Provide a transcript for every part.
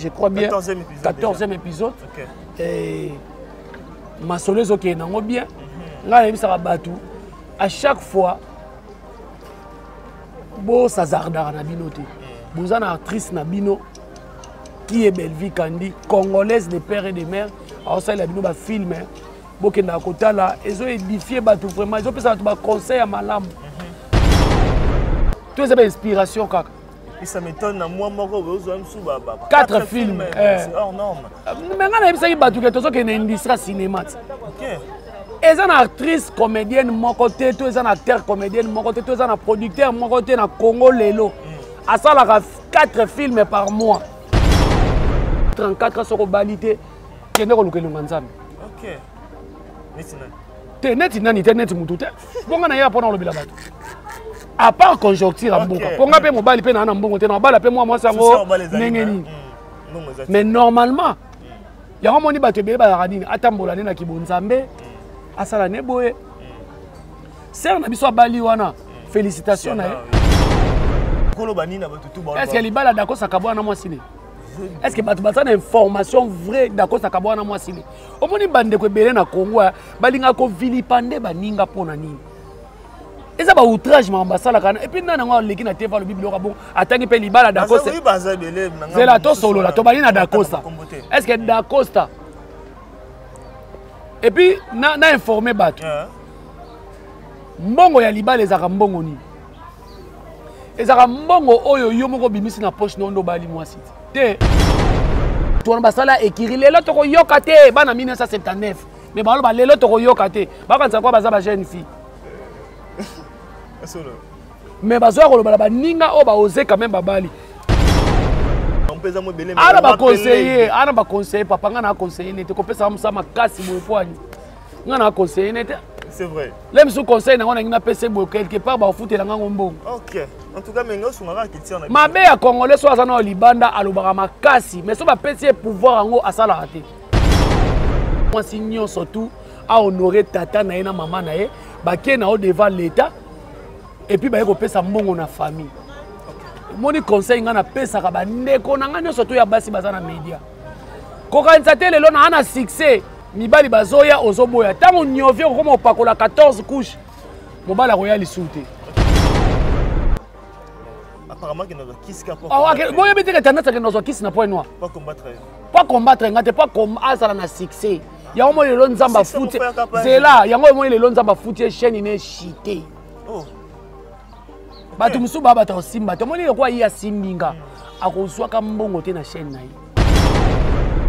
je crois bien. 14e épisode. Okay. Et ma soleil ok nango bien. Là il sera battu. À chaque fois, bon ça zarda na binoté. Vous avez une actrice Nabino qui est Belvi Kandi, congolaise de père et de mère. Alors ça il a bino film. Bon qui na côté là, ils ont édifié battu vraiment. Ils ont fait ça un conseil à malam. Tout ça inspiration kaka. Et ça m'étonne, moi, je 4 films. C'est hors norme. Mais quand on a battu quelque chose qui est une industrie cinéma. Ok. Et une actrice comédienne, mon côté, tous les acteurs comédienne, mon côté, tous les producteurs, mon côté, dans Congo Lelo. À ça, il y a 4 films par mois. 34 ans sur la balité, qui est OK. Tu net mututé. Bon, on a eu pendant le bilan. À part conjoncture à Mboka. Pour nga pe mobile pe na mbongo te na bala pe moi sango nengeni. Mais normalement, il y a un moni bato be ba radini atambola na kibonzambe asala ne boye. Ser na biso bali wana. Félicitations na. Est-ce que libala dako sakabwa na moi sine? Est-ce que bato batana information vraie dako sakabwa na moi sine? Omoni bande ko belé na Congo balinga ko vilipande baninga pona nini? Et ça va outrage m'ambassala kana et puis nana ngo leki na teva le bible bon atangi pe libala dakosta c'est la to solo la to bali na dakosta est-ce que dakosta et puis na informer bato mbongo ya libala ezaka mbongo ni ezaka mbongo oyo yo moko bimisi na poche no ndo bali mwasi te to basala ekiri lelo to ko yoka te bana 1979 mais balo ba lelo to ko yoka te bakanza kwa baza ba jeune fille. Mais bazoa ko loba ninga o ba oser quand même babali. Ana ba conseiller papa nga na conseiller nete ko pesa musa makasi mo poani. Nga na conseiller nete. C'est vrai. Lem sou conseil na ngona ngina pesa bo quelque part ba foutela nga ngombo. OK. En tout cas mengo sungaka kitio na. Mabe ya congolais so azana o libanda alobaka makasi mais so ba pesi pouvoir ngo asala raté. Moi signon surtout à honorer tata na ena maman na ye ba ke na o devant l'état. Et puis, il y a mbongo na famille. Mon conseil, il y a ndeko na ngana surtout ya basi bazana media. Kokanisa te lelo na ana succès, mibali bazoya ozoboya. Tango nyovio comme opakola 14 couches. Mobala royal isute. Apparemment qu'il n'a kiss ka pas. Ah OK, boya bete tendance que nous kiss na point noir. Pas combattre. Pas combattre, ngate pas comme azala na succès. Ya mo lelo nzamba foot. C'est là, ya mo lelo nzamba foot chaîne ine chité. Oh. Batu musu baba ta simba to moni kwa iya simbinga akozwa ka mbongo te na chaîne na ye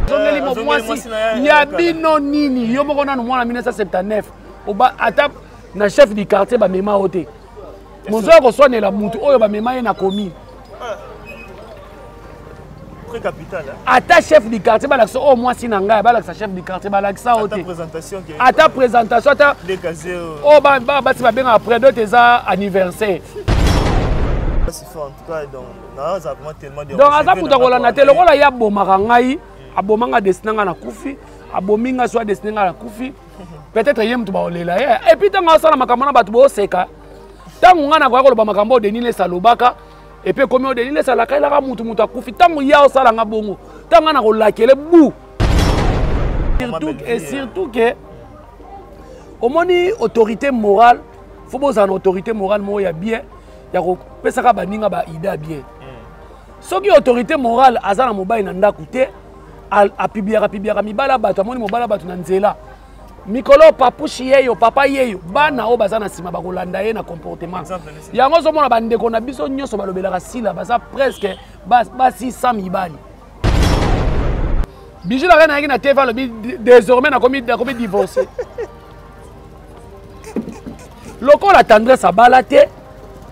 zongeli mo mwasi ya bino nini yo moko nanu mwana 1979 oba ata na chef du quartier ba mema ote mozo ko sonela mutu oyo ba mema ye na commune très capital ata chef du quartier ba lakso o mwasi na ngai ba laksa chef du quartier ba laksa ote ata présentation ata décasé o ba ti ba benga après deux tes anniversaire. Donc, à ça, pour te dire, il y a Bomarangai, à Bomanga destiné à la Koufi, à Bominga soit destiné à la Koufi. Peut-être qu'il y a un peu de là. Et puis, tant que ça, ma camarade Batbo Seka, tant qu'on a quoi le Bamakambo de Nile Salobaka, et puis comme de Nile Salaka, il y a un Koufi, tant qu'il y a un Salanga Bongo, tant qu'on a relaqué le bout. Et surtout que, au moins, autorité morale, il faut que une autorité morale, il y a bien. Ya ko pesaka baninga ba ida bien. Soki autorité morale azana mobile na ndaku te a pibiaka mibala bato amoni mobala bato na nzela. Mikolo papushi yeyo papa yeyo bana o bazana sima ba kolanda ye na comportement. Yango zo mona bande ko na biso nyoso balobelaka sila baza presque ba 600 mibali. Bijou la reine na TV lobi désormais na komi divorcé. Loko la tendresse a balaté.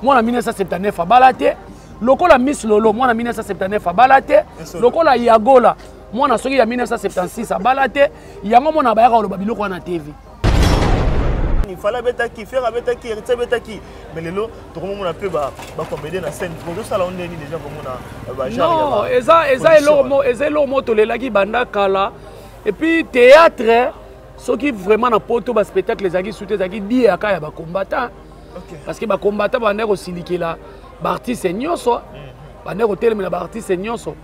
Moi en 1979 à Balaté, lokola Miss Lolo, moi en 1979 à Balaté, lokola Yagola, moi en 1976 à Balaté, yango mon abaya le babiloko na TV. Il fallait beta qui faire beta qui rete beta qui mais lelo to ko mon peu ba comédie na scène pour ça là on est déjà comme on a non, eza lo moto lelaki banda kala et puis théâtre ceux qui vraiment na poto ba spectacle les aki souté zaki di aka ya ba combattant. Okay. Parce que les combattants sont aussi là, les artistes sont là, les artistes sont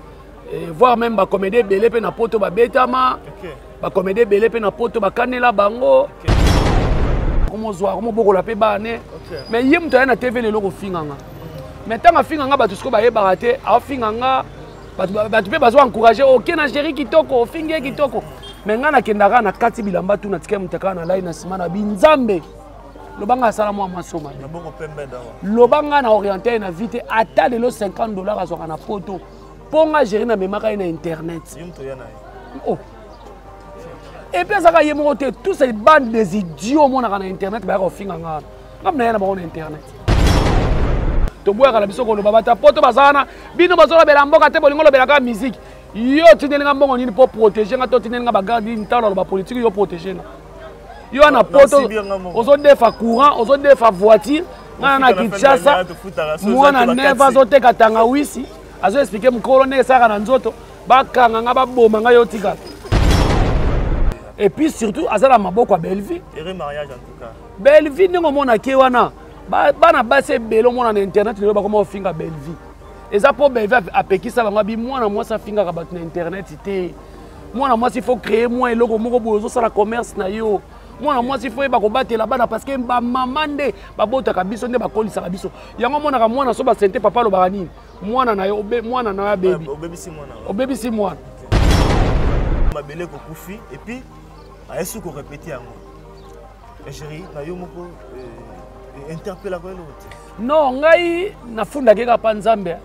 là. Voir même ba comédie belé pe na poto ba betama. Ba comédie belé pe na poto ba kanela bango. Comment zoa, comment boko la pe bané. Mais yem to na TV le loko finganga. Mais tant que finganga ba tout ce ko ba yeba raté, a finganga ba tu pe bazo encourager OK na chéri kitoko, finge kitoko. Mais ngana kendaka na kati bilamba tu na tike mutaka na lai na simana binzambe. Lobanga sala moi masoma. Lobanga na orienté na vite ata de lo $50 azoka na poto. Ponga gérer na memaka na internet. Oh. Et puis ça y est tous ces bandes des idiots mon na internet ba ko finganga. Ngam na yana ba on internet. To boya kala biso ko lo babata poto bazana bino bazola bela mboka te bolingo lo bela ka musique. Yo tindelinga mbongo nini pour protéger nga to tindelinga ba garder ntalo ba politique yo protéger na. Yo na poto ozo defa courant ozo defa voiture nga na Kinshasa mwana neva zo teka tangawisi azo expliquer mukolo ne saka na nzoto bakanga nga baboma nga yo tika. Et puis surtout azala maboko a Belleville. Et mariage en tout cas. Belleville ningo mona ke wana bana base belo mona na internet le ba comment finga Belleville. Eza pour Belleville a pekisa bango bi mwana mwasa finga ka bat na internet ite. Mwana mwasi il faut créer moi eloko moko bozo sala commerce na yo. Mwana mwasi il faut ba ko batela bana parce que ba mamande ba bota ka biso nde ba kolisa ka biso. Yango mona ka mwana so ba sente papa lo ba nini. Mwana na yo mwana na ya baby. Baby si mwana. Mabele ko kufi et puis est-ce qu'on répète à moi? Chérie, na yo moko interpelle avec l'autre. Non, ngai na funda keka panzambe.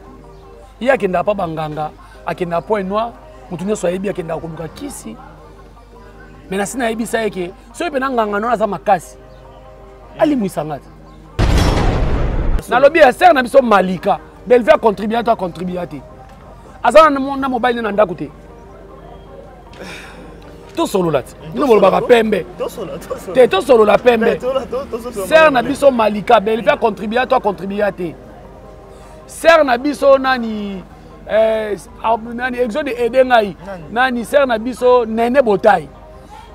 Ya kenda pa banganga, akenda point noir, mutu nyo soyebi akenda koluka kisi. Mais na sina yebi sa yeke, so pe na nganga no za makasi. Ali muisangati. Na lobby ya ser na biso Malika, Belleville contribuer à contribuer. Azana na mobile na ndako te. To solo lati. Nous volons pas pembe. To solo la pembe. Ser na biso Malika Belleville contribuer à contribuer. Ser na biso nani nani exode edengai. Nani ser na biso nene botai.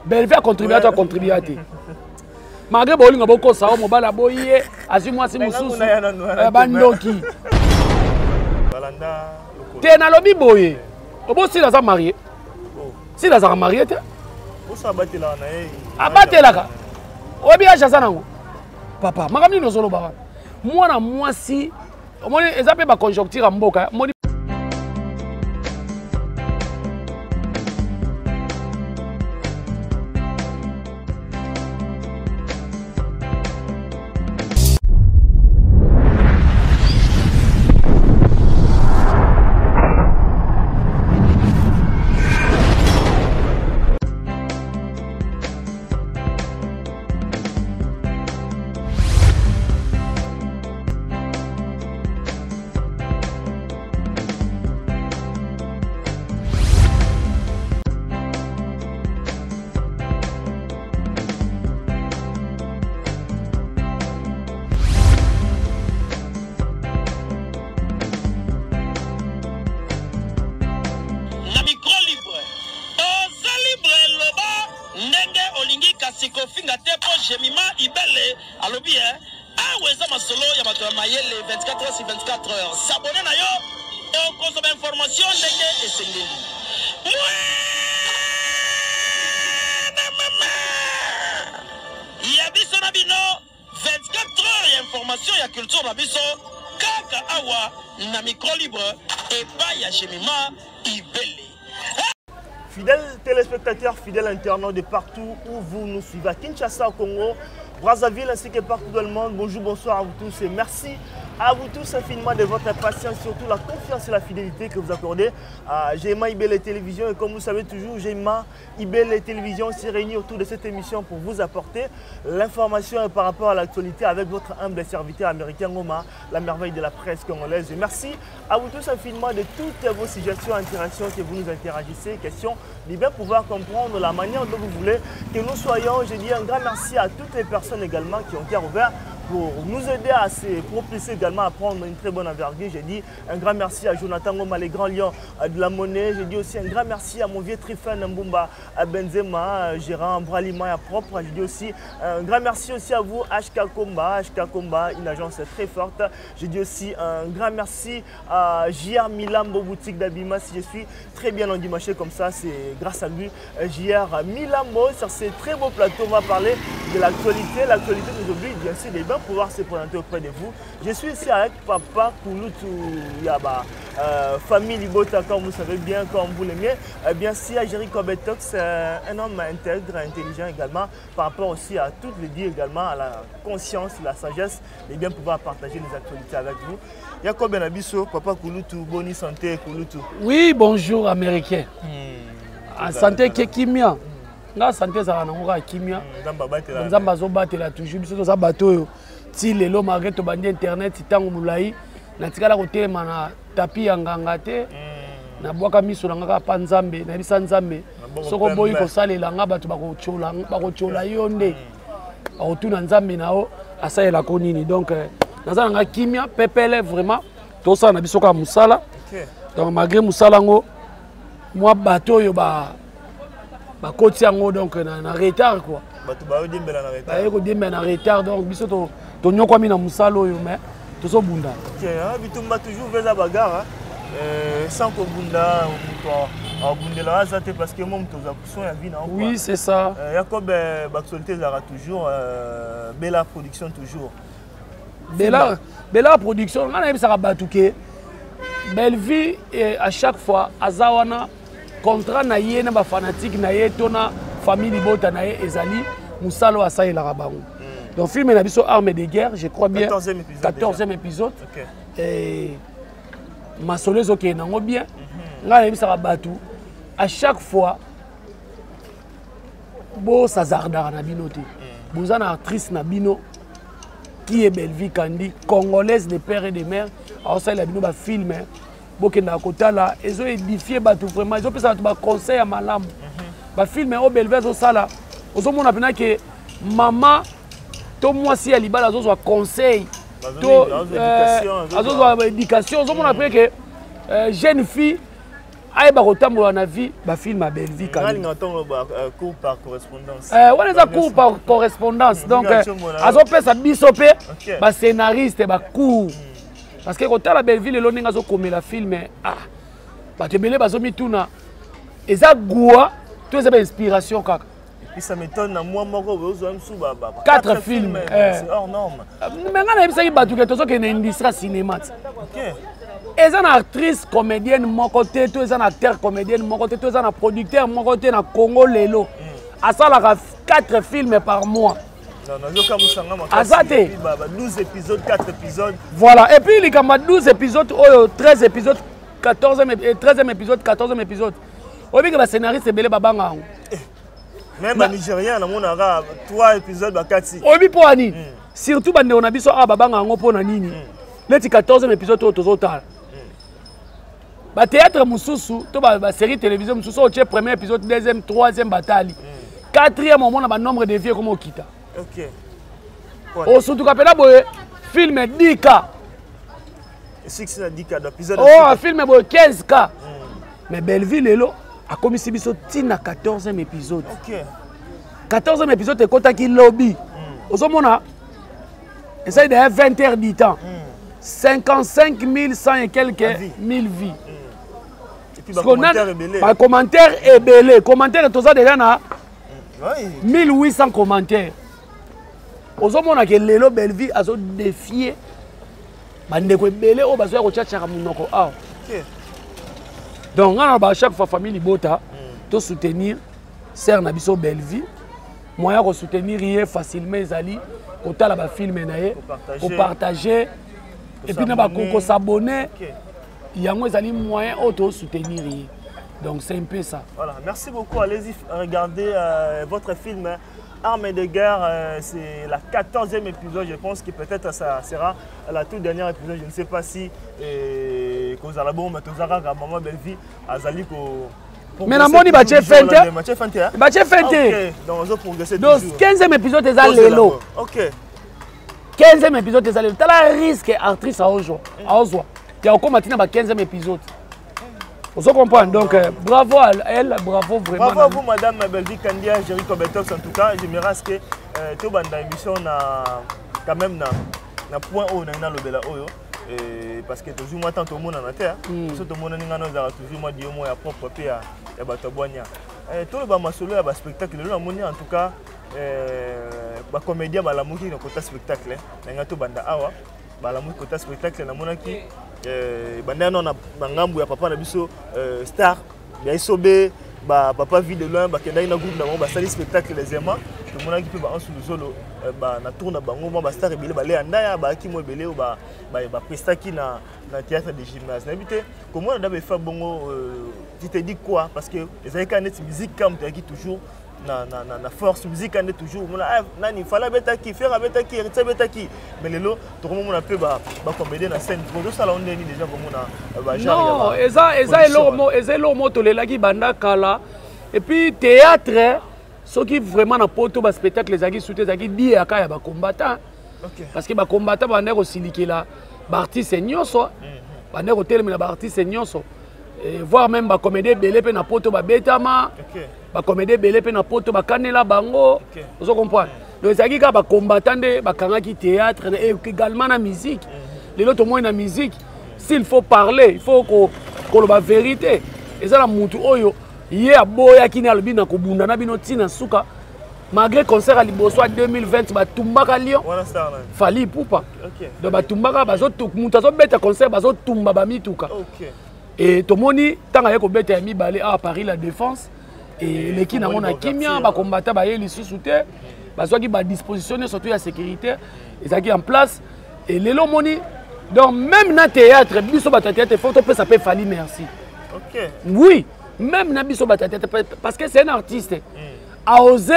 Belleville contribuer à contribuer. Malgré bolinga boko sa mobala boye azimwa si mususu bandoki. Balanda. Te na lobi boye. Obo si la za marié. Si la za marié te. Abatelaka. Obi acha sana ngo. Papa, makamni no solo baba. Mwana mwasi, omoni ezape ba conjoncture mboka. Moni Sikofinga tepo Jemima Ibele alobi aweza masolo ya bato ya mayele 24 heures sur 24 heures. S'abonner na yo et consommer information ndenge esengeli. Ya biso na bino 24 heures ya information ya culture na biso kaka awa na micro libre et pas ya Jemima Ibele. Fidèles téléspectateurs, fidèles internautes de partout où vous nous suivez, à Kinshasa au Congo, Brazzaville ainsi que partout dans le monde, bonjour, bonsoir à vous tous et merci à vous tous infiniment de votre patience, surtout la confiance et la fidélité que vous accordez à Jemima Ibele Télévision. Et comme vous savez toujours, Jemima Ibele Télévision s'est réunie autour de cette émission pour vous apporter l'information par rapport à l'actualité avec votre humble serviteur américain Ngoma, la merveille de la presse congolaise. Et merci à vous tous infiniment de toutes vos suggestions, interactions que vous nous interagissez, questions, de bien pouvoir comprendre la manière dont vous voulez que nous soyons. Je dis un grand merci à toutes les personnes également qui ont été ouvertes pour nous aider à se propulser également à prendre une très bonne envergure. J'ai dit un grand merci à Jonathan Ngoma, les grands lions de la monnaie. J'ai dit aussi un grand merci à mon vieux Trifan Mbumba, à Benzema, gérant Bralima propre. J'ai dit aussi un grand merci aussi à vous, HK Komba, une agence très forte. J'ai dit aussi un grand merci à JR Milambo, boutique d'Abima. Si je suis très bien endimanché comme ça, c'est grâce à lui. JR Milambo, sur ces très beaux plateaux, on va parler de l'actualité. L'actualité d'aujourd'hui, bien sûr, il est bien pouvoir se présenter auprès de vous. Je suis ici avec Papa Kouloutou Yaba, famille Libota, comme vous savez bien, comme vous l'aimez. Bien sûr, Jerry Kobetox, c'est un homme intègre, intelligent également, par rapport aussi à toutes les dieux également, à la conscience, la sagesse, et bien pouvoir partager les actualités avec vous. Yako Benabiso, Papa Kouloutou, bonne santé Kouloutou. Oui, bonjour américain. Santé Kimia. La santé ça va Kimia. Nzamba zobatela toujours biso za bateau ti lelo malgré to bandi internet tango mulai na tikala ko telema na tapi ya nganga te na bwaka miso na ngaka pa nzambe na bisa nzambe soko boyi ko salela nga bato bako chola yonde otuna nzambe nao asalela ko nini donc naza nga Kimia pepele vraiment to ça na biso ka musala donc malgré musala ngo moi bateau yo ba côté donc na retard quoi bato ba odembela na retard ba ko demba na retard donc biso to nyoko mi na musalo yo mais to so bunda OK hein bitumba toujours veza bagarre sans ko bunda to bundela azate parce que mom to za kuson ya vie na quoi oui c'est ça Jacob ba actualité zara toujours Bella production toujours Bella production ngana bisa ka batuke belle vie et à chaque fois azawana contrat na ye na ba fanatique na ye tona famille Libota na ye ezali musalo asaye la rabango donc film na biso arme de guerre je crois bien 14e épisode OK et masolezo ke nango bien nga bisa ka batu à chaque fois bo sazarda na bino te bozana actrice na bino qui est Belvi Kandi congolaise de père et de mère alors ça la bino ba film bokenda kotala ezo édifier bato vraiment ezo pesa bato ba conseil ya malamu ba film o belvez o sala ozo mona pena ke mama to mwasi ya libala azo zo conseil to azo zo éducation ozo mona pena ke jeune fille ay ba kotambola na vie ba film a Belvi Kandi cours par correspondance wana za cours par correspondance donc azo pesa biso pe ba scénariste ba cours parce que quand la Belleville le ndinga zo komela film bato ebele bazomituna eza goua to eza ba inspiration kaka et ça m'étonne na moi moko ozo msu ba 4 films c'est hors norme mais ngana ebisa ki bato ke tozo ke na industrie cinéma OK eza na actrice comédienne moko te to eza na acteur comédienne moko te to eza na producteur moko te na Congo lelo asalaka 4 films par mois. Azate 12 épisodes, 4 épisodes. Voilà, et puis il y a 12 épisodes, 13 épisodes, 13e épisode, 14e épisode. On dit que le scénariste est belé babanga. Même en Nigérien, on a 3 épisodes à 4. On dit pour Ani. Surtout quand on a vu ça babanga pour Nani. Le 14e épisode au total. Le théâtre Moussoussou, la série télévision Moussoussou, le premier épisode, 2e, 3e bataille. 4e, on a un nombre de vies comme au Kita. OK. Oh, surtout quand on a film 10K. 6 10K d'épisode. Oh, film 15K. Mais Belleville Lelo a commis ce 14e épisode. OK. 14e épisode, c'est quand il lobby. Au moment essaye de 20 heures du temps. 55 100 et quelques mille vies. Et puis, commentaire est belé. Commentaire est belé. Commentaire est déjà déjà 1800 commentaires. Ozomona ke lelo Belleville azo défier bandeko ebele o bazo ya kochacha munoko ah. OK. Donc on a chaque fois famille Libota to soutenir sœur na biso Belleville moyen ko soutenir hier facilement ezali kotala ba film na ye ko partager et puis na ba ko s'abonner yango ezali moyen auto soutenir hier. Donc c'est un peu ça. Voilà, merci beaucoup. Allez-y regarder votre film Armes de guerre, c'est la 14e épisode, je pense que peut-être ça sera la toute dernière épisode, je ne sais pas si Kozalabo, Matozara, Maman Belleville, Azali, mais la moni va te faire OK, donc on va progresser toujours. Donc 15e épisode est à l'élo. OK. 15e épisode ezali tala risque actrice aozwa il y a encore maintenant 15e épisode. Vous comprenez donc bravo à elle, bravo vraiment. Bravo à vous madame Belvi Kandia, Jericho Betox en tout cas, j'aimerais que tout banda émission na quand même na point haut na lobela oyo parce que toujours moi tant tout le monde en terre, tout le monde ninga nous a toujours moi dio moi ya propre pe ya bato boanya. Tout le ba masolo ya ba spectacle le moni en tout cas ba comédien ba la moki na côté spectacle na to banda awa ba la moki côté spectacle na monaki banda non na ngambu ya papa na biso star ya isobe ba papa vie de loin ba kenda na groupe na ba sali spectacle les aimants to monaki pe ba en sous solo ba na tourna bango ba star ebele ba le andaya ba ki mo ebele ba prestaki na théâtre de gymnase na bité comment on a fait bongo tu te dis quoi parce que les années musique comme tu as toujours na force musique on est toujours nani fala betaki faire betaki héritier betaki mais lelo tout le monde a peu ba comédie na scène pour ça là on est déjà comme on a non eza lo moto lelaki banda kala et puis théâtre ceux qui vraiment na poto ba spectacle les aki souté zaki di aka ya ba combattant parce que ba combattant banda ko silikela ba artiste nyonso banda ko telemela ba artiste nyonso voir même ba comédie belé pe na poto ba betama ba comédie belé pe na poto ba kanela bango vous comprenez donc ça qui ka ba combattant de ba kangaki théâtre et également na musique les autres moins na musique s'il faut parler il faut ko ba vérité et ça la mutu oyo yé aboya kini alobi na kobunda na bino tina suka malgré concert à liboso 2020 ba tumbaka Lyon fali pupa donc ba tumbaka bazo mutu azo beta concert bazo tumba ba mituka et tomoni tanga yeko beta ya mibale à Paris la défense et l'équipe na mona kimia ba combattant ba yeli sous-souté bazo ki ba dispositionner surtout la sécurité et qui en place et lelo moni donc même na théâtre biso ba théâtre faut to peut ça peut fali merci oui même na biso ba théâtre parce que c'est un artiste a osé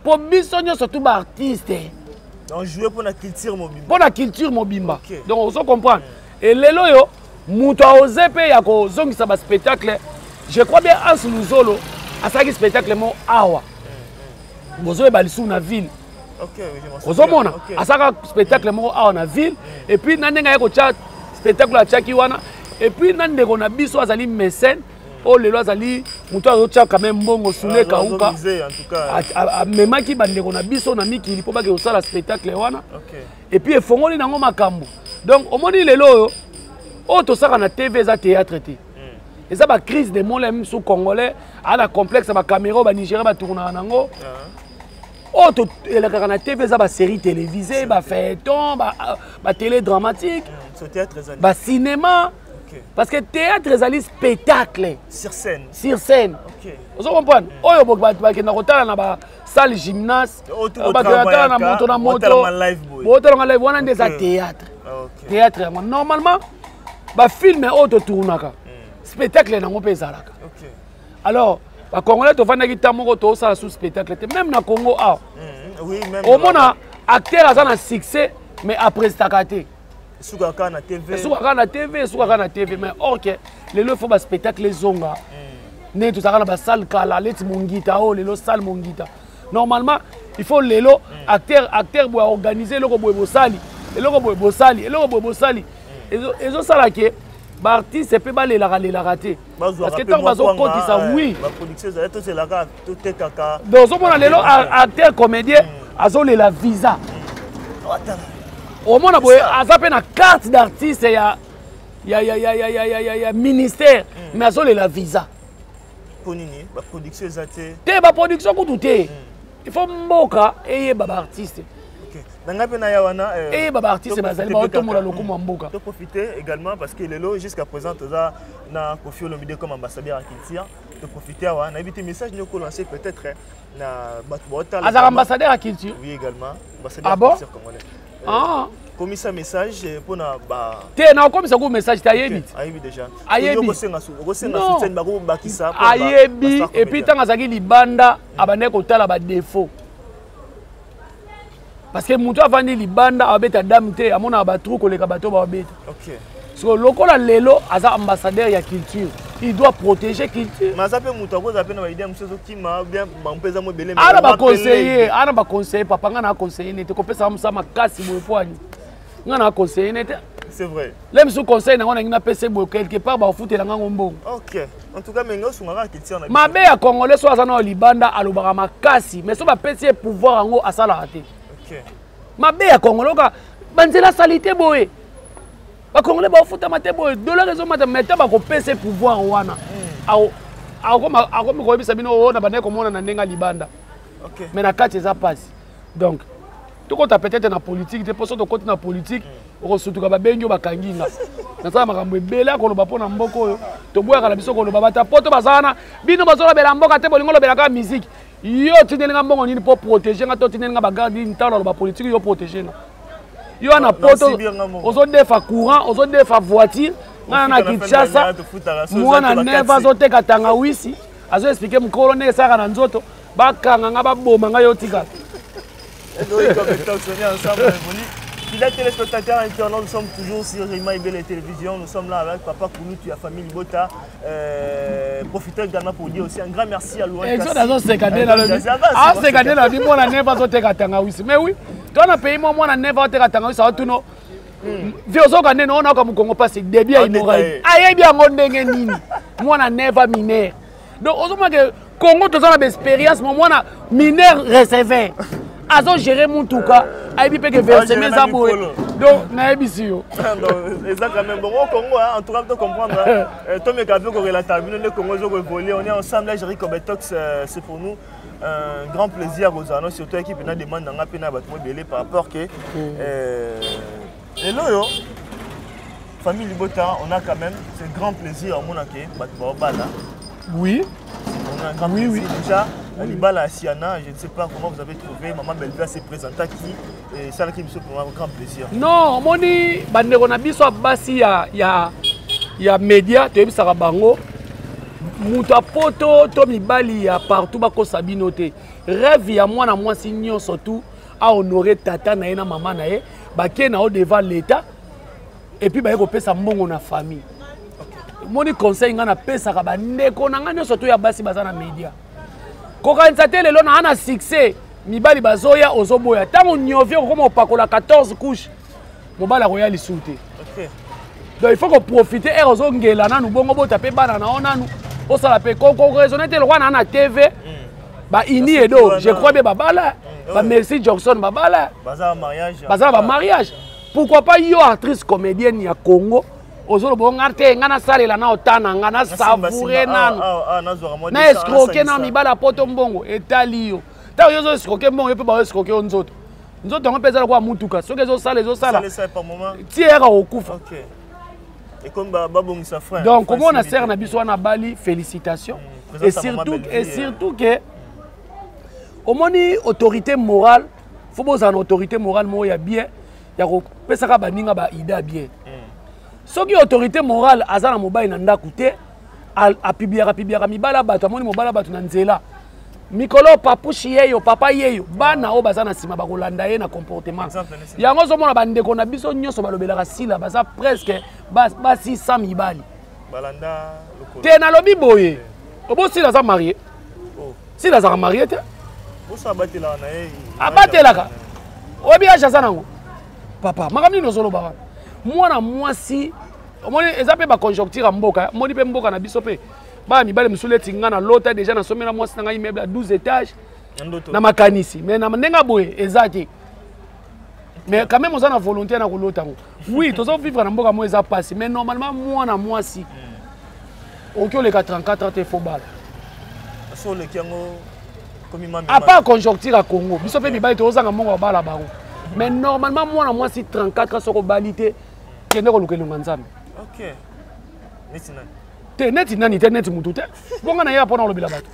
pour biso surtout ba artiste donc jouer pour la culture mobimba pour la culture mobimba donc on comprend et lelo yo mutu a osé pe ya ko zongisa ba spectacle je crois bien As Luzolo a ça spectacle mo awa bozo ba lisu na ville ozomona a ça spectacle mo awa na ville et puis nandenga ya ko cha spectacle a chaki wana et puis nandeko na biso azali mécène oh lelo azali mutu azo cha quand même mbongo sule kauka memaki bandeko na biso na mikili po bake osala spectacle wana et puis efongoli nango makambo donc omoni lelo oh to saka na TV za théâtre té et ça ba crise de monde même sous congolais à la complexe ba caméra ba Nigeria ba tourna nango oh to la na TV za ba série télévisée ba feuilleton ba télé dramatique ba cinéma parce que théâtre ezali spectacle sur scène vous comprenez oyo ba kena kotala na ba salle gymnase ba kena na moto na moto ba live wana ndeza théâtre théâtre normalement ba film auto tournaka spectacle nango pe ezalaka alors ba congolais to vanda ki tamoko to sala sous spectacle même na Congo oui même au mona acteur aza na succès mais après stakate soukaka na TV soukaka na TV mais ok lelo faut ba spectacle zonga ne to saka na ba salle kala leti mongita o lelo salle mongita normalement il faut lelo acteur bo organiser loko bo bosali ezo sala ke ba artiste pe ba lela raté parce que tant bazo koti ça oui ba production ça tout c'est la tout est kaka donc on mona lelo acteur comédien azo lela visa au mona boye azape na carte d'artiste ya ministère mais azo lela visa ponini ba production ça te ba production ko tout il faut mboka eye ba artiste et baba artiste bazali ba otomona lokumu mboka to profiter également parce que lelo jusqu'à présent toza na Koffi Olomide comme ambassadeur à Kinshasa to profiter wa na éviter message nous lancer peut-être na bata azara ambassadeur à Kinshasa oui également ambassadeur à Kinshasa congolais commissaire message pour na ba te na commissaire ko message ta yebi déjà ayebi osenga soutien bako bakisa ayebi et puis tanga zaki libanda abane ko tala ba défaut parce que mutu avandi libanda abeta dame te amona ba trou koleka bato ba beta OK so lokola lelo aza ambassadeur ya culture il doit protéger culture. Mais ça peut mouton cause appelle na idée monsieur qui m'a bien mpeza mo belé. Ana ba conseiller papa ngana conseiller nete ko pesa musa makasi boye poani. Ngana conseiller nete. C'est vrai. Lem sous conseil na ngona ngina pesa boye quelque part ba foutela ngango mbongo. OK. En tout cas mengo sungaka culture na. Mabe ya congolais so azana libanda alobaka makasi mais so ba pesa pouvoir ngo asala raté. OK. Mabe ya congolais ka banzela salité boye. Ba congolais ba futa mate boye de la raison mate meta ba ko pesa pouvoir wana. Ako ko bisa bino na bane ko mona na ndenga libanda. OK. Mais na kati za passe. Donc tout compte peut-être na politique, te poso to côté na politique, o surtout ka ba bengi ba kanginga. Na sa makambo ebela ko lo ba pona mboko oyo. To boya kala biso ko lo ba bata poto bazana, bino bazola bela mboka te bolingo lo bela ka musique. Yo tinenga mbongo nini pour protéger nga to tinenga ba garder ni talo lo ba politique yo protéger na. Yo na poto ozo defa courant, ozo defa voiture. Na Kinshasa mwana neva azoteka tangawisi azo expliquer mukolo ne saka na nzoto bakanga nga baboma nga yotika. Fidèles téléspectateurs internautes, nous sommes toujours sur Rima Ibele Télévision. Nous sommes là avec Papa Koulou, tu as famille Libota. Profitez également pour dire aussi un grand merci à Louan Kassi. Mais oui, toi on a payé moi on a neva oteka tangawisi autono. Viozoka nene ona ka mukongo passe débit à immoralité. Aye bien ngondenge nini. Moi na neva mineur. Donc ozoma que Congo to zana expérience moi na mineur réservé. Azo gérer mon touka, ayebi pe que verser mes abos. Donc na ebisi yo. Donc exactement bon au Congo en tout cas de comprendre toi me capé ko relata bino le Congo zo voler on est ensemble là Jerry Kobetox c'est pour nous un grand plaisir aux annos surtout équipe na demande na pena bato mo belé par rapport que et là, famille Libota, on a quand même ce grand plaisir à Monaké, Batbala. Oui. On a un grand plaisir. Déjà, Libala à Siana, je ne sais pas comment vous avez trouvé. Maman Belvia s'est présentée qui et ça qui me fait pour un grand plaisir. Non, moni, bandeko na biso basi ya média, tu es Sarabango. Muta poto, to mibali ya partout bako sabino te. Rêve ya moi na moi signon surtout à honorer tata na ena maman na ye. Baké na devant l'État et puis baye ko pesa mbongo na famille. Moni conseil nga na pesa ka bandeko na nga surtout ya basi bazana media. Ko kanisa te lelo na ana succès mibali bazoya ozoboya tango nyovio ko mo pakola 14 couches. Mobala royal soute. OK. Donc il faut qu'on profite et ozongela na nu bongo bota pe bana na ona nu. O sala pe ko raisonner te le roi na TV. Ba ini edo, je crois bien babala. Bah merci Jackson babala. Bazar mariage. Bazar ba mariage. Pourquoi pas yo actrice comédienne ya Congo? Ozolo bongarte ngana salela na otana ngana savourer nanu. Na escroquer na mibala poto mbongo etali yo. Ta yo zo escroquer mbongo pe ba escroquer onzoto. Nzoto ngo peza kwa mutuka. Soke zo sala zo sala. Ça par moment. Tiera okufa. OK. Et comme babong sa frère. Donc comment on a serre na biso na Bali, félicitations. Et surtout que au moni autorité morale, faut que une autorité morale mo ya bien, ya ko pesa ka baninga ba ida bien. Soki autorité morale azana mobile na ndaku te, a pibiara mibala bato moni mobala bato na nzela. Mikolo papushi yeyo papa yeyo bana o bazana sima ba kolanda ye na comportement. Yango zo mona bandeko na biso nyonso balobelaka sila baza presque ba 600 mibali. Balanda lokolo. Te na lobi boye. Obo sila za marié. Sila za marié te. Abatelaka. Obi acha sana ngo. Papa, makamni no solo baba. Mwana mwasi, omoni ezape ba conjoncture mboka, moni pe mboka na biso pe. Ba mibale musule tinga na lota déjà na somela mwasi na immeuble à 12 étages. Na makanisi, mais na ndenga boye ezati. Mais quand même on a volonté na kolota ngo. Oui, tozo vivre na mboka mo eza passe, mais normalement mwana mwasi. Okyo le 34 ans te faut bala. So le kiango à part conjoncture à Congo, biso pe mibali tozanga mongo bala bango. Mais normalement moi na moi si 34 ans soko balité kende ko lukelo nganzambe. OK. Netinani. Te netinani te neti mutu te. Bonga na ya pona lobila bato.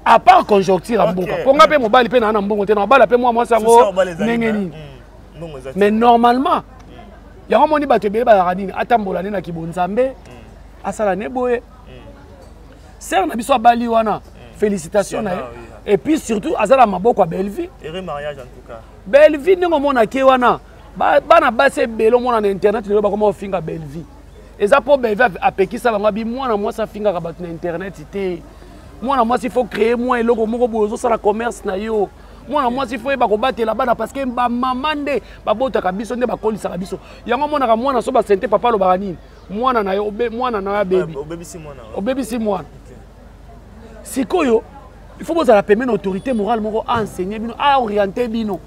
À part conjoncture à mboka. Ponga pe mobali pe na na mbongo te na bala pe moi sango nengeni. Mais normalement ya moni bato be ba radini atambola na kibonzambe asala ne boye. Ser na biso bali wana. Félicitations. Et puis surtout, azala maboko à Belleville. Et mariage en tout cas. Belleville, nous avons na Kewana. Bana basse belo mon en internet, nous avons comment finga Belleville. eza po beve apekisa bango bi mwana mwasi afingaka bato na internet te mwana mwasi il faut créer mwa eloko moko boye ozosala commerce na yo mwana mwasi il faut yeba kobatela bana parce que bamama nde babotaka biso nde bakolisaka biso yango monaka mwana so basente papa alobaka nini mwana na yo mwana na yo abebi obebisi mwana sikoyo il faut bozala pemene autorité morale moko enseigner bino orienter bino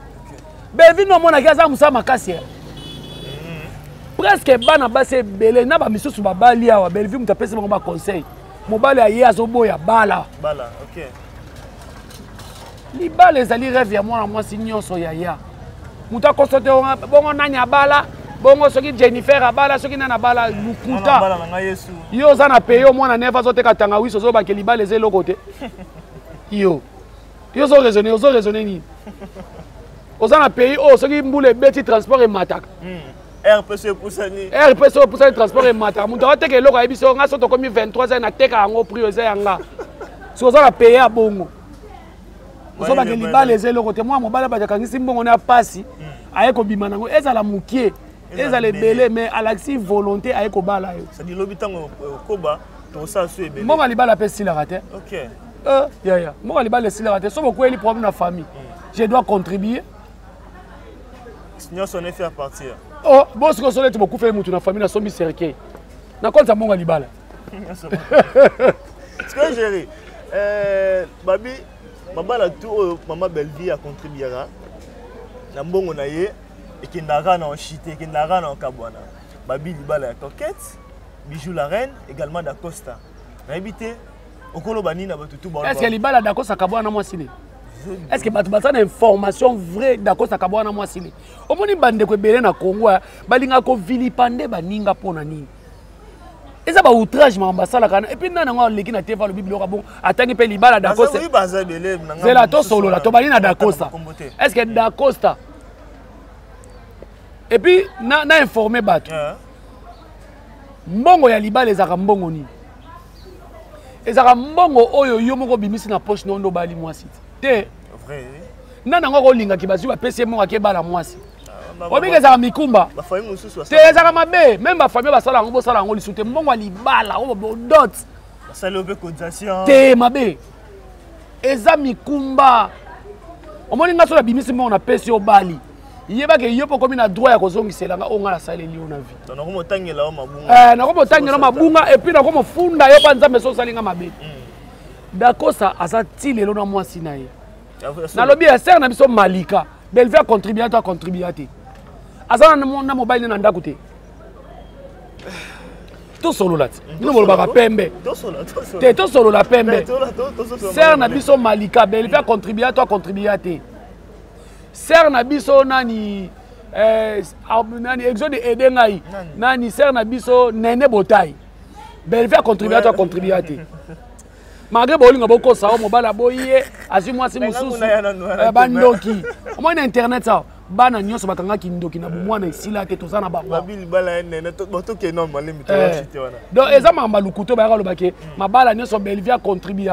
bevino amonaki aza mosala makasi presque bana basi ebele na bamisusu babali awa belevi moto apesi bango baconseil mobali aye azoboya bala libala ezali rêve ya mwana mwasi nyonso yaya moto akonsote bongo nani abala bongo soki Jennifer abala soki nani abala lukuta yo oza na peyo mwana nef azoteka tangawiso ozobake libala eza eloko te yo ozo raisonne nini oza na pays oyo soki mbula ebeti transport emataka RPC epusani transport emataka moto akoteka eloko ayebi so nga so tokomi 23 na teka yango prix eza yanga soki oza na pays ya bongo ozobake libala eza eloko te mwa mobali bakangisi mbongo na pasi aye kobima nango ezala mokie ezala ebele mais alakisi volonté aye kobala yo mbongo libala mpe esilaka te mbongo libala esilaka te so bokweli problème na famille je dois contribuer sinon on est fait à partir bon ce que so leti bokufa mutu na famille na sombi cercueil na konta mbongo libala ce que gérer babi mabala tout maman Bellevie a contribué na mbongo na ye ekendaka na chité ekendaka na kabwana babi libala ya coquette bijou la reine également d'Acosta na habité okolo bani na batutu ba est-ce que libala d'Acosta kabwana moi sine est-ce que batu une information vraie d'Acosta kabwana moi sine omoni bande ko belé na Congo balinga ko vilipande baninga pona nini eza ba outrage ma ambasala kana et puis nana ngo leki na teva le biblioka bon atangi pe libala d'Acosta c'est la to solo la to bali na d'Acosta est-ce que d'Acosta et puis na informer batu mbongo ya libala ezaka mbongo nini ezaka mbongo oyo yo moko bimisi na poche nondo bali mwasi te vrai nana ngo kolinga kibazi ba pese mo akebala mwasi obike ezaka mikumba ba famille mususu te ezaka mabe même ba famille basala ngo bosala ngo lisute mbongo libala o dot basala obe cotisation te mabe eza mikumba omoni ngaso la bimisi mo na pese o bali yebake yo poko mina droit ya kozongiselanga onga la sale liyo na vie donc nako motangela o mabunga nako motangela mabunga et puis nako mofunda yo pa nzambe so salinga mabe d'Acosta asa ti lelo na mwasi na ye na lobi ya ser na biso Malika Bellevie a contribué à contribuer te asa na mobile na ndako te to solo lati no bolo baka pembe to solo la pembe ser na biso Malika Bellevie a contribué à te ser na biso nani nani exode edengai nani ser na biso nene botai Bellevie a contribué à te malgré bolinga boko sa mobala boye azi mwasi mususu bandoki omoi na internet sa bana nyonso bakanga kindoki na bomwana esila te tozana bango babili bala nene to ke non malemi to chité wana donc eza mamba lukuto ba yaka lobake mabala nyonso Bellevie a contribué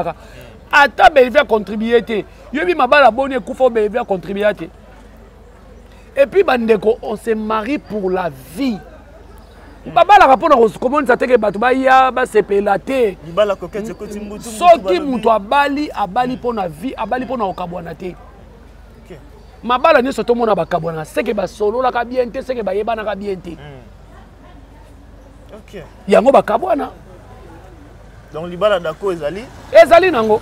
ata Bellevie a contribué te yobi mabala boni ekufa Bellevie a contribué te et puis bandeko on se marie pour la vie babala rapona komonisa teke bato baya basepela te libala coquette ekoti mbutu soki mutu abali pona vie abali pona okabwana te mabala nyonso tomona bakabwana seke basololaka bien te seke bayebanaka bien te yango bakabwana donc libala dako ezali nango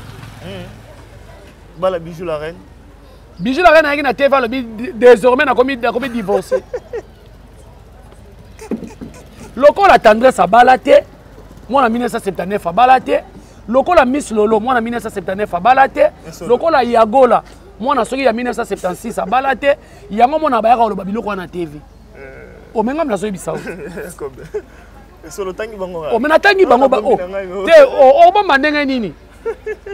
bala bijou la reine ayaki na teva lobi désormais nakomi divorcé lokola tendresse abala te mwana 1979 abala te lokola Miss Lolo mwana 1979 abala te lokola Yagola mwana soki ya 1976 abala te yango mona bayaka oloba biloko wana TV omenga mna so bisao solo tangi bango omena tangi bango ba te oboma ndenge nini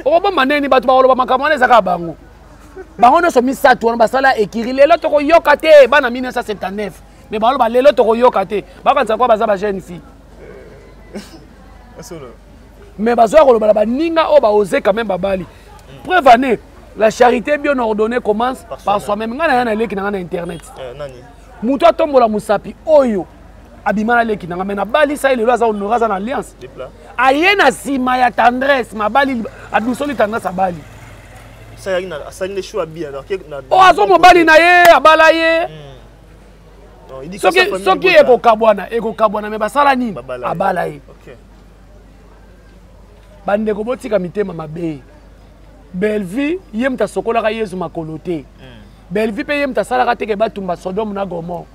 oboma ndenge bato ba oloba makambo wana ezaka bango bango so misatu wana basala ekiri lelo toko yoka te bana 1979 mais baloba lelo toko yoka te bakanisa kwa baza ba jeune fille mais bazoya koloba baninga o baoser quand même babali preuve année la charité bien ordonnée commence par soi-même ngana yana leki na internet nani muto atombola musapi oyo abimana leki nanga mais na bali ça il aza honoré za na alliance aye na sima ya tendresse mabali adusoli tendresse abali ça y a ça ne choix bien alors que oh azo mobali na ye abala ye soki ekokabwana me basala nini abala ye bandeko botika mitema mabe Belle-Vie ye mta sokolaka Yesu makolo te Belle-Vie pe ye mta salaka te ke batumba Sodome na Gomorrhe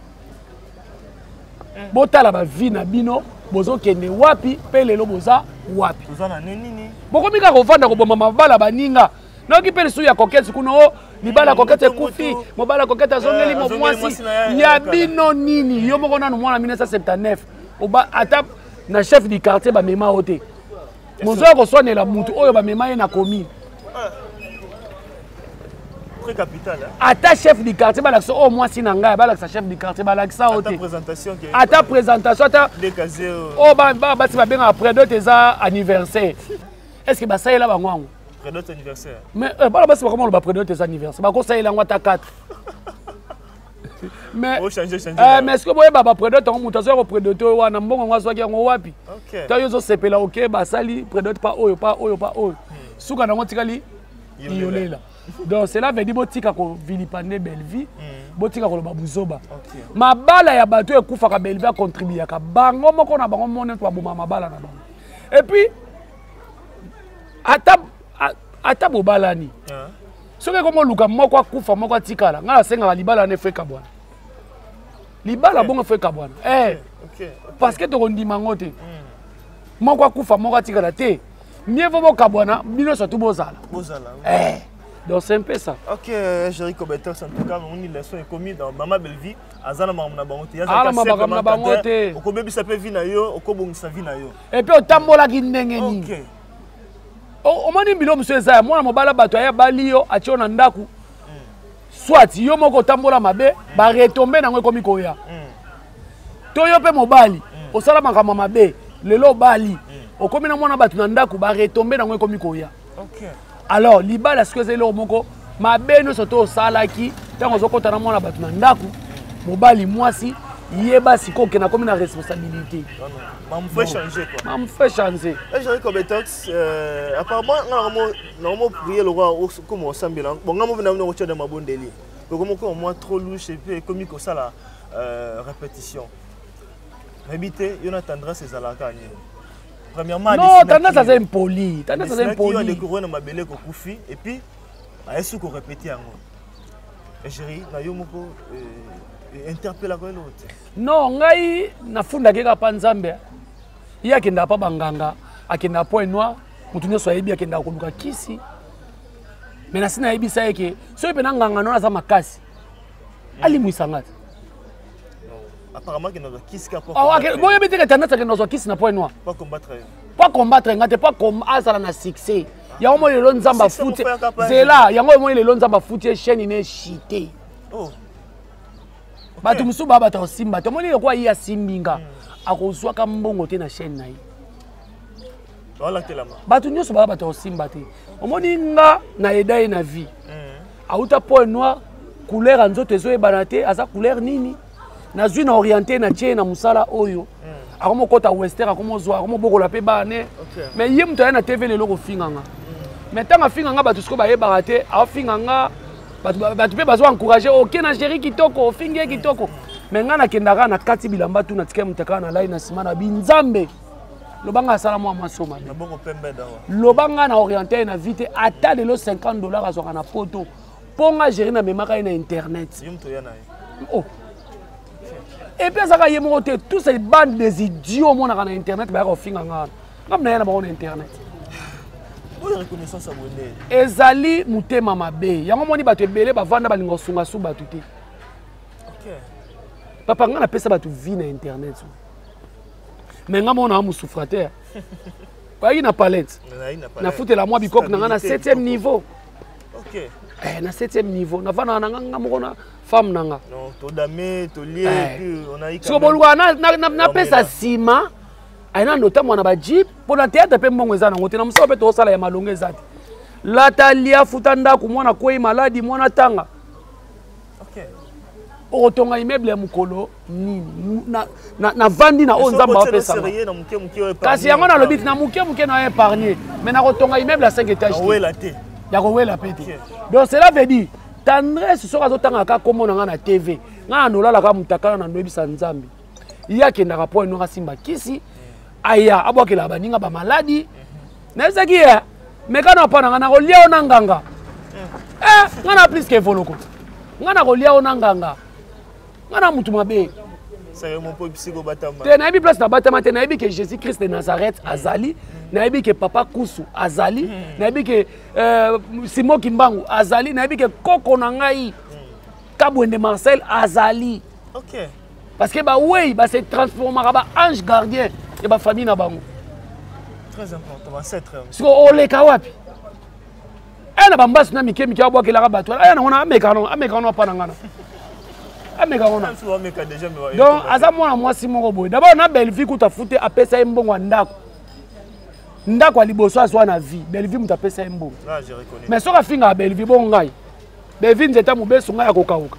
botala ba vie na bino bozo kende wapi pe lelo boza wapi tozana nini bokomika kovanda koboma mabala baninga noki pe lisu ya kokete kuno libala kokete kufi mobala kokete azongeli mwasi ya bino nini yo moko nanu mwana 1979 oba ata na chef du quartier ba mema ote mozo ko sonela mutu oyo ba mema ye na commune très capital ata chef du quartier balakisa o mwasi na ngai balakisa chef du quartier balakisa ote ata présentation ata décasé o ba basi ba benga après d'autres eza anniversaire est-ce que ba ça là ba ngwango prédote anniversaire mais bala basi ba comment le ba prédote anniversaire ba ko ça là ngwata 4 mais mais est-ce que boye ba prédote on mutation ko prédote wana mbongo ngwaso ki ngo wapi ta yo zo sepela OK ba sali prédote pas oyo suka na ngotikali yolela donc cela veut dire botika ko vilipande Belle-Vie botika ko loba buzoba mabala ya bato ekufa ka Belle-Vie contribuer ka bango moko na bango mone to aboma mabala na bango et puis ata bobalani soki komo luka moko akufa moko atikala ngala senga libala ne feka bwana libala bongo feka bwana parce que to kondima ngote moko akufa moko atikala te mieux vaut kabwana bino surtout bozala donc c'est un peu ça. Ok, Jerry Kobeter, en tout cas, on a leçon commis dans Maman Belle-Vie. Azana Mamna Bangote. Mamna Bangote. Au Kobe Bissapé Vinayo, au Kobong Savinayo. Et puis au Tambola Guindengeni. Ok. Au Mani Bilo, monsieur Zaya, moi, mon bala batoya balio, a tion andaku. Soit, yo moko Tambola mabe, ba retomber dans le komikoya. Toyo pe mobali, au Salamaka Mamabe, le lo bali. Au Komina Mona Batu Nandaku, ba retomber dans le komikoya. Ok. Alors, libala ce que c'est le moko, ma beno soto salaki, tant on zoko tana mona batu nandaku, mobali mwasi, yeba siko ke na comme une responsabilité. Ma me fait changer quoi. Ma me fait changer. Et j'ai comme Betox apparemment normalement prier le roi comme au Sambela. Bon, ngamo vena no de ma bondeli. Donc comme moi trop louche et puis comique ça la répétition. Habiter, il attendra ses alakani. Premièrement, non, tendance à être impoli. Tendance à être impoli. Il y a des couronnes ma belle kokufi et puis à ce qu'on répétait en moi. Et chérie, na yo moko interpelle avec l'autre. Non, ngai na funda keka panzambe. Il y a kenda pa banganga, akenda point noir, mutu nyoso yebi akenda koluka kisi. Mais na sina yebi sa yeke, so pe na nganga no na za makasi. Ali muisangati. Apparemment qu'il n'a pas kiss capable. Ah ok, bon yebite que tendance que nous kiss na point noir. Pas combattre. Pas combattre, ngate pas comme asala na succès. Ya omo le lonzamba foot. Zela, ya omo le lonzamba foot chaîne ine chité. Oh. Batu musu baba ta simba. To moni kwa ya simbinga. Akozwa ka mbongo te na chaîne na yi. Wala telama. Batu nyoso baba ta simba te. Omoni nga na edai na vie. Auta point noir, couleur anzoto ezo ebana te, aza couleur nini? Nazui na orienté na tie na musala oyo akomo kota western akomo zo akomo bokola pe bane mais yem to na TV lelo ko finganga mais tanga finganga batu siko ba yeba te a finganga batu pe bazo encourager OK na Jerry kitoko finge kitoko mais ngana kendaka na kati bilamba tu na tike mutaka na line na simana binzambe lobanga sala mo masoma na boko pembe dawa lobanga na orienté na vite ata de $50 azoka na photo ponga Jerry na memaka na internet yem to yana oh. Et puis ça y est tous ces bandes des idiots mon na internet ba ko finga ngana ngam na yana ba on internet vous reconnaissance abonné ezali mutema mabe yango moni bato ebele ba vanda balingo sunga su batu te OK papa ngana pesa batu vie na internet mais ngam on a mu souffrateur ba ina palette na foutela moi bikok na ngana 7e niveau OK na 7e niveau na vana na ngam moko na femme nanga non to dame to lié puis on a eu so bolwa na pesa sima aina ndota mwana ba jeep pona théâtre pe mbongo ezana ngote na musaba pe to sala ya malongo ezati lata lia futanda ku mwana koi maladi mwana tanga OK otonga immeuble ya mukolo nini na vandi na o nzamba opesa kasi yango na lobiti na muke na épargner mais na kotonga immeuble à 5 étages ya ko wela pete donc cela veut dire tendresse soka zotanga ka komona nga na TV nga nolala ka mutakala na ndobisa nzambe yake ndaka po eno simba kisi aya abwakela baninga ba maladi na ezaki ya mekana pana nga na kolia ona nganga nga na plus que voloko nga na kolia ona nganga nga na mutu mabe te nayebi place na batama te nayebi ke Jésus Christ de Nazareth azali nayebi ke papa Kusu azali nayebi ke Simo Kimbangu azali nayebi ke koko na ngai Kabwende Marcel azali parce que ba oui ba se transformera ba ange gardien et ba famille na bango très important c'est très parce que oleka wapi ana bambasi na mike abwakelaka bato aya na ngona amekano pa na ngana donc aza mwana mwasi moko boye d'abord na Belleville kuta fute apesa mbongo ndako aliboso aswa na vie Belleville muta apesa mbongo mais soka finga Belleville bon ngai Belleville nzeta mubeso ngai akokauka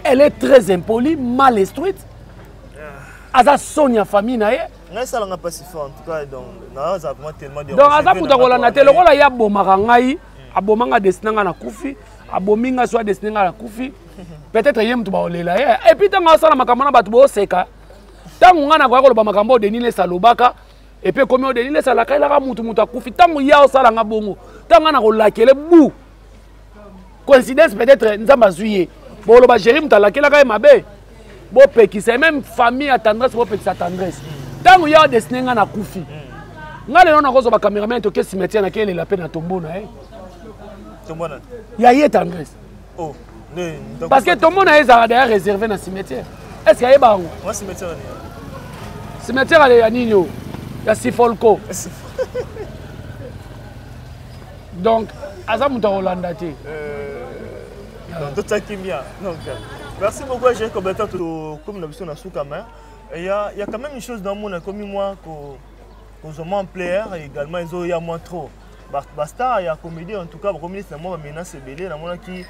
elle est très impolie mal instruite aza sonia famille na ye ça l'a pas si fort en tout cas donc na ça vraiment tellement de donc aza kuta kolanda te lokola ya bomaka ngai abomanga destinanga na kufi abominga soit destinanga na kufi peut-être yem to ba olela et puis tanga sala makamana batu bo seka tangu ngana kwa koloba makambo de nile salobaka et puis comme o de nile salaka ila ka mutu akufi tangu ya sala nga bongo tanga na kolakele bu coïncidence peut-être nzamba zuye bo loba jérim talakela ka mabe bo pekisa même famille à tendresse bo pekisa tendresse tangu ya destinanga na kufi ngale non akozo ba cameraman to ke cimetière na kele la peine na tombona il y a tendresse. Oh, parce que tout le monde a d'ailleurs réservé dans le cimetière. Est-ce qu'il y a un moi, cimetière. Cimetière, il y a Nino. Il y a Sifolko. Donc, Azam Holanda. Merci beaucoup, j'ai commenté comme nous avons sous caméra. Il y a quand même une chose dans le monde, comme moi, qu'on en plaire, également, il y a moins trop. Basta ya comédie en tout cas comme ministre moi maintenant c'est belé na mona qui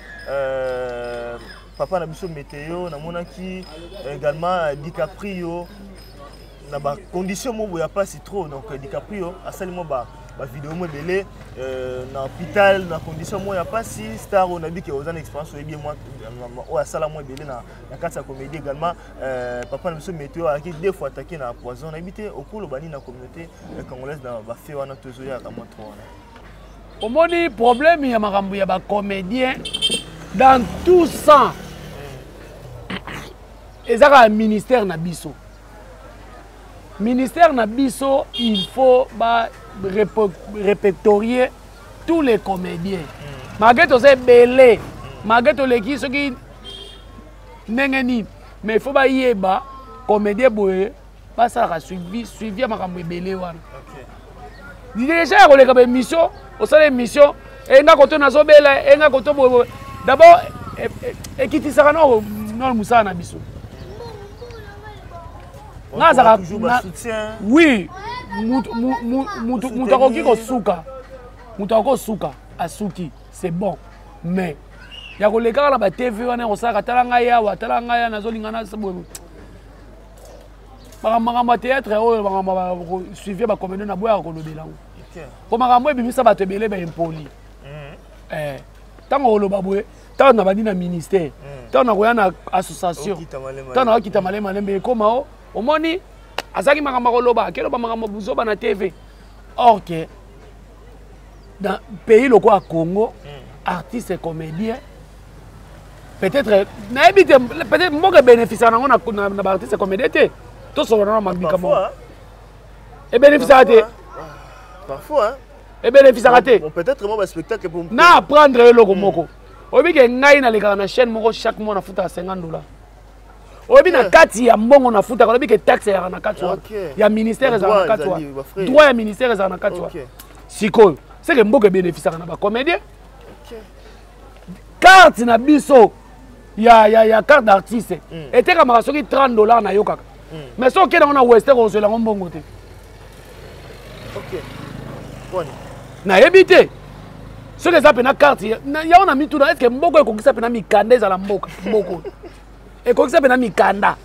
papa na biso météo na mona qui également DiCaprio na ba condition mo ya pas si trop donc DiCaprio asalement ba vidéo mo belé na hôpital na condition mo ya pas si star on a dit que aux an expérience et bien moi o asala mo belé na kati ya comédie également papa na biso météo a qui deux fois attaqué na poison on habité au cours bani na communauté congolaise na ba fait wana tozo ya kama trop au moni problème ya makambo ya ba comédien dans tout ça ezaka ministère na biso il faut ba répertorier tous les comédiens malgré tout c'est belé malgré tout les qui ceux qui nengeni mais il faut ba yeba comédien boye ba ça suivi makambo belé wana déjà ya koleka ba mission au sein de mission et nga koto nazobela et nga koto d'abord ekitisaka no musana na biso nga zaka oui mutu akoki kosuka asuki c'est bon mais ya koleka na ba TV wana kosaka tala ngai awa tala ngai nazolingana sebo makambo théâtre oyo makambo suivi ba comédien na boya kolobela po makambo ebimisa bato ebele ba impoli ntango oloba boye ntango na bandi na ministère ntango na koya na association ntango na okita malembe ekoma o omoni azalaki makambo akoloba akeloba makambo buzoba na TV or que dans pays lokola Congo artiste et comédien peut-être nayebi te peut-être mboka bénéficier nango na ba artiste et comédien te to solo na mabika mo et bénéficier te parfois et bénéficier te peut-être moi spectacle pour na prendre eloko moko obi ke ngai na leka na chaîne moko chaque mois na futa $50 obi na kati ya mbongo na futa obi ke taxe ya na kati ya ministère za na kati droit ya ministère za na kati sikoyo c'est que mboka bénéficier na ba comédien carte na biso ya carte d'artiste était comme soki $30 na yo kaka mais so ke na western ko zela mbongo te OK bon na yebite Ce que ça pena carte, ya on a mis tout dans est-ce que mboko e kokisa pena mikanda za la mboka mboko. E kokisa pena mikanda.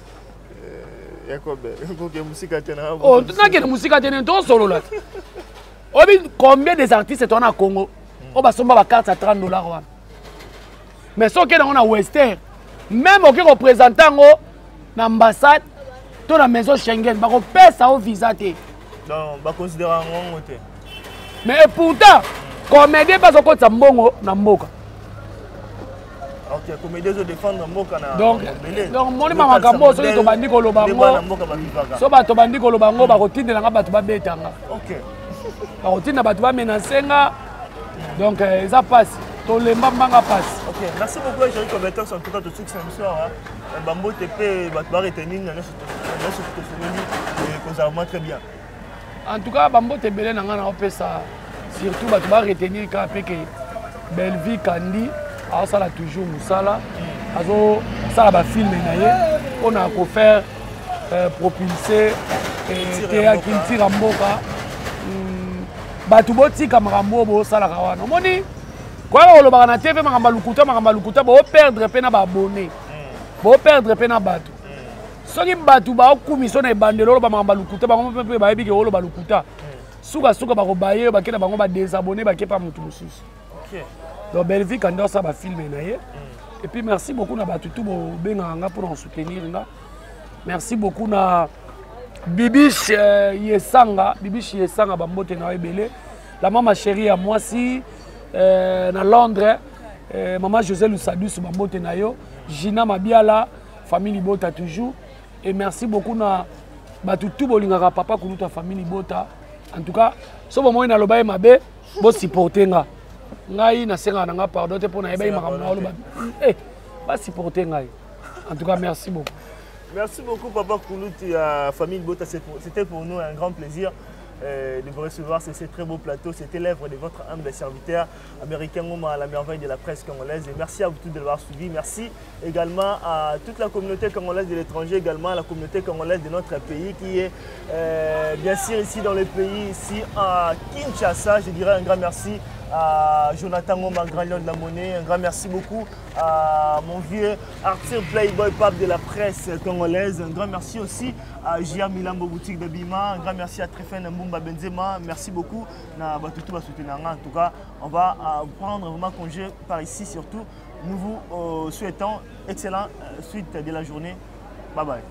Yakobe, koke musika tena. Oh, na ke musika tena to solo là. Obi combien des artistes est on a Congo? On va somba ba carte à $30 wana. Mais ce que on a Western, même au représentant na ambassade, to na maison Schengen, ba ko pesa au visa te. Donc, ba considérer ngongo te. Mais pourtant, comédien pas ko tsambongo na mboka. OK, comédien zo défendre mboka na. Donc moni mama kambo so to bandi ko lobango. So ba to bandi ko lobango ba ko tindela nga batu ba betanga. OK. Ba ko tinda batu ba menacenga. Donc ça passe. To lemba mbanga passe. OK, merci beaucoup Jerry Cobetos en tout cas tout ce que c'est soir. Bambo TP batu ba retenir na très bien. En tout cas, Bambo Tebele n'a pas ça. Surtout, tu vas retenir que Belvi Kandi a toujours Moussala. Ça a film on a faire propulser et culture en Boka. Batuboti Kamarambo, bo Sala Kawana. Moni, quoi, on le barana TV, Marambalukuta, bo perdre pena abonné. Bo perdre pena batu. Soki batu ba commission na bandelo ba mamba lukuta ba ngombe pe ba ebike olo ba lukuta suka ba ko baye ba kena ba ngomba désabonner ba kepa mutu mususu. OK. Donc Belvique ando ça ba filmer na ye. Et puis merci beaucoup na batu tout bo benga nga pour en soutenir nga. Merci beaucoup na Bibiche Yesanga ba mbote na ebele. La maman chérie à moi si na Londres maman José Lusadus ba mbote na yo. Gina Mabiala famille Libota toujours. Et merci beaucoup na batutu bolingaka papa kuluta famille Libota. En tout cas, so bo moina lobaye mabe bo supporter nga. Ngai na senga na nga pardon te pona eba makamna loba. Ba supporter ngai. En tout cas, merci beaucoup. Merci beaucoup papa Kuluti famille Libota, c'était pour nous un grand plaisir. De vous recevoir sur ce très beau plateau. C'était l'œuvre de votre humble serviteur américain à la merveille de la presse congolaise. Et merci à vous tous de l'avoir suivi. Merci également à toute la communauté congolaise de l'étranger, également à la communauté congolaise de notre pays qui est bien sûr ici dans le pays, ici à Kinshasa. Je dirais un grand merci à Jonathan Ngoma, grand lion de la monnaie. Un grand merci beaucoup à mon vieux Arthur Playboy Pape de la presse congolaise. Un grand merci aussi à J.A. Milambo Boutique de Bima. Un grand merci à Tréfen Mbumba Benzema. Merci beaucoup. En tout cas, on va prendre vraiment congé par ici surtout. Nous vous souhaitons excellente suite de la journée. Bye bye.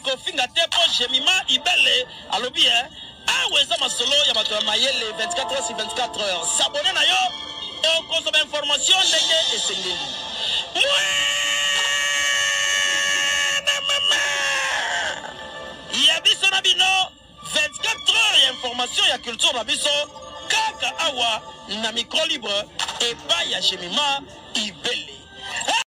Kofinga tepo Jemima Ibele alobi aweza masolo ya bato mayele 24h/24h s'abonner na yo et consommer information ndenge esengeli ya biso na bino 24h ya information ya culture na biso kaka awa na micro libre et pas ya Jemima Ibele.